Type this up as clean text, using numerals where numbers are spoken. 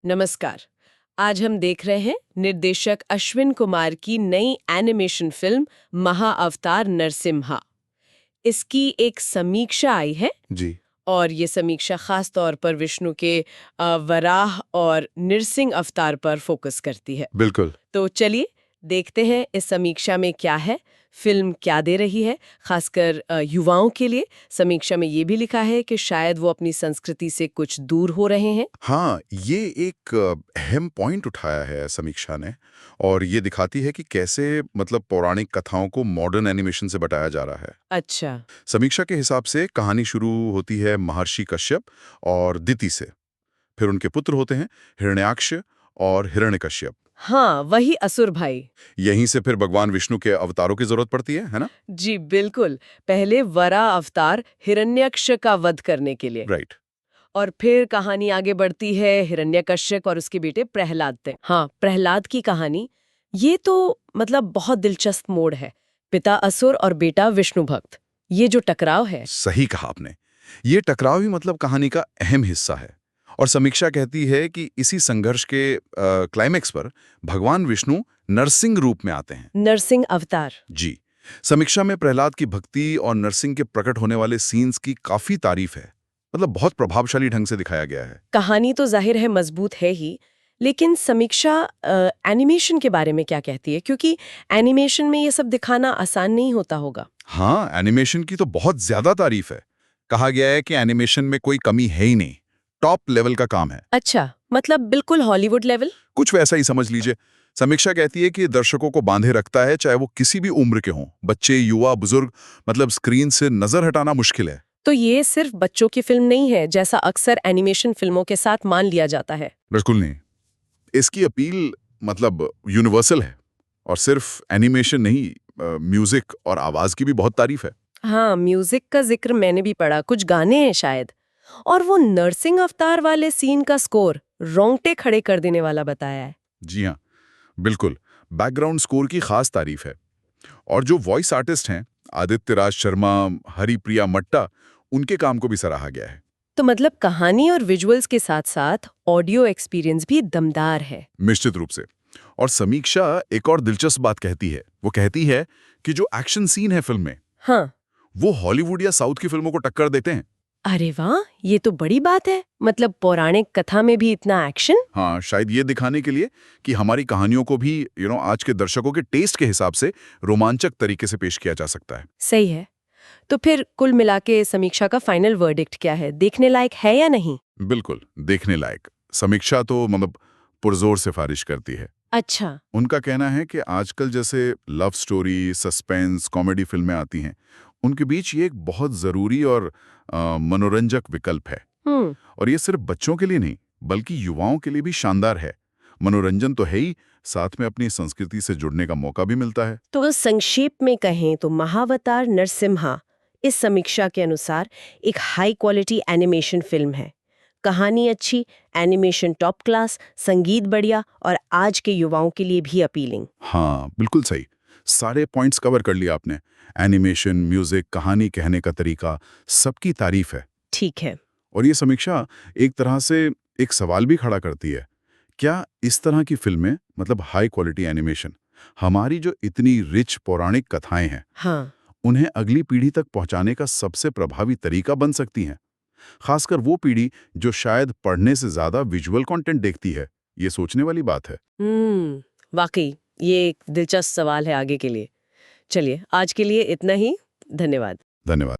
नमस्कार। आज हम देख रहे हैं निर्देशक अश्विन कुमार की नई एनिमेशन फिल्म महाअवतार नरसिम्हा। इसकी एक समीक्षा आई है जी। और ये समीक्षा खास तौर पर विष्णु के वराह और नृसिंह अवतार पर फोकस करती है। बिल्कुल। तो चलिए देखते हैं इस समीक्षा में क्या है, फिल्म क्या दे रही है, खासकर युवाओं के लिए। समीक्षा में ये भी लिखा है कि शायद वो अपनी संस्कृति से कुछ दूर हो रहे हैं। हाँ, ये एक अहम पॉइंट उठाया है समीक्षा ने और ये दिखाती है कि कैसे मतलब पौराणिक कथाओं को मॉडर्न एनिमेशन से बताया जा रहा है। अच्छा। समीक्षा के हिसाब से कहानी शुरू होती है महर्षि कश्यप और दिति से। फिर उनके पुत्र होते हैं हिरण्याक्ष और हिरण्यकश्यप। हाँ, वही असुर भाई। यहीं से फिर भगवान विष्णु के अवतारों की जरूरत पड़ती है ना? जी बिल्कुल। पहले वरा अवतार हिरण्यक्ष का वध करने के लिए, राइट। और फिर कहानी आगे बढ़ती है हिरण्यकश्यप और उसके बेटे प्रहलाद तक। हाँ, प्रहलाद की कहानी ये तो मतलब बहुत दिलचस्प मोड़ है। पिता असुर और बेटा विष्णु भक्त, ये जो टकराव है। सही कहा आपने। ये टकराव ही मतलब कहानी का अहम हिस्सा है। और समीक्षा कहती है कि इसी संघर्ष के क्लाइमेक्स पर भगवान विष्णु नरसिंह रूप में आते हैं। नरसिंह अवतार। जी। समीक्षा में प्रहलाद की भक्ति और नरसिंह के प्रकट होने वाले सीन्स की काफी तारीफ है। मतलब बहुत प्रभावशाली ढंग से दिखाया गया है। कहानी तो जाहिर है मजबूत है ही, लेकिन समीक्षा एनिमेशन के बारे में क्या कहती है? क्योंकि एनिमेशन में ये सब दिखाना आसान नहीं होता होगा। हाँ, एनिमेशन की तो बहुत ज्यादा तारीफ है। कहा गया है कि एनिमेशन में कोई कमी है ही नहीं, टॉप लेवल का काम है। अच्छा, मतलब बिल्कुल हॉलीवुड लेवल। कुछ वैसा ही समझ लीजिए। समीक्षा कहती है कि दर्शकों को बांधे रखता है, चाहे वो किसी भी उम्र के हों, बच्चे, युवा, बुजुर्ग। मतलब स्क्रीन से नजर हटाना मुश्किल है। तो ये सिर्फ बच्चों की फिल्म नहीं है जैसा अक्सर एनिमेशन फिल्मों के साथ मान लिया जाता है। बिल्कुल नहीं। इसकी अपील मतलब यूनिवर्सल है। और सिर्फ एनिमेशन नहीं, म्यूजिक और आवाज की भी बहुत तारीफ है। हाँ, म्यूजिक का जिक्र मैंने भी पढ़ा, कुछ गाने हैं शायद। और वो नरसिंह अवतार वाले सीन का स्कोर रोंगटे खड़े कर देने वाला बताया है। जी हाँ, बिल्कुल। बैकग्राउंड स्कोर की खास तारीफ है। और जो वॉइस आर्टिस्ट हैं, आदित्य राज शर्मा, हरिप्रिया मट्टा, उनके काम को भी सराहा गया है। तो मतलब कहानी और विजुअल्स के साथ साथ ऑडियो एक्सपीरियंस भी दमदार है। निश्चित रूप से। और समीक्षा एक और दिलचस्प बात कहती है। वो कहती है कि जो एक्शन सीन है फिल्म में, हाँ। वो हॉलीवुड या साउथ की फिल्मों को टक्कर देते हैं। अरे वाह, ये तो बड़ी बात है। मतलब पौराणिक कथा में भी इतना एक्शन। हाँ, शायद ये दिखाने के लिए कि हमारी कहानियों को भी आज के दर्शकों के टेस्ट के हिसाब से रोमांचक तरीके से पेश किया जा सकता है। सही है। तो फिर कुल मिला के समीक्षा का फाइनल वर्डिक्ट क्या है? देखने लायक है या नहीं? बिल्कुल, देखने लायक। समीक्षा तो मतलब पुरजोर सिफारिश करती है। अच्छा। उनका कहना है कि आजकल जैसे लव स्टोरी, सस्पेंस, कॉमेडी फिल्में आती हैं, उनके बीच ये एक बहुत ज़रूरी और मनोरंजक विकल्प है। हम्म। और ये सिर्फ बच्चों के लिए नहीं, बल्कि युवाओं के लिए भी शानदार है। मनोरंजन तो है ही, साथ में अपनी संस्कृति से जुड़ने का मौका भी मिलता है। तो अगर संक्षेप में कहें तो महावतार नरसिम्हा इस समीक्षा के अनुसार एक हाई क्वालिटी एनिमेशन फिल्म है। कहानी अच्छी, एनिमेशन टॉप क्लास, संगीत बढ़िया और आज के युवाओं के लिए भी अपीलिंग। हाँ, बिल्कुल सही। सारे पॉइंट्स कवर कर लिया आपने। एनिमेशन, म्यूजिक, कहानी कहने का तरीका, सबकी तारीफ है। ठीक है। और ये समीक्षा एक तरह से एक सवाल भी खड़ा करती है। क्या इस तरह की फिल्में, मतलब हाई क्वालिटी एनिमेशन, हमारी जो इतनी रिच पौराणिक कथाएं हैं, हाँ। उन्हें अगली पीढ़ी तक पहुंचाने का सबसे प्रभावी तरीका बन सकती हैं? खासकर वो पीढ़ी जो शायद पढ़ने से ज्यादा विजुअल कंटेंट देखती है। ये सोचने वाली बात है। वाकई ये एक दिलचस्प सवाल है आगे के लिए। चलिए, आज के लिए इतना ही। धन्यवाद। धन्यवाद।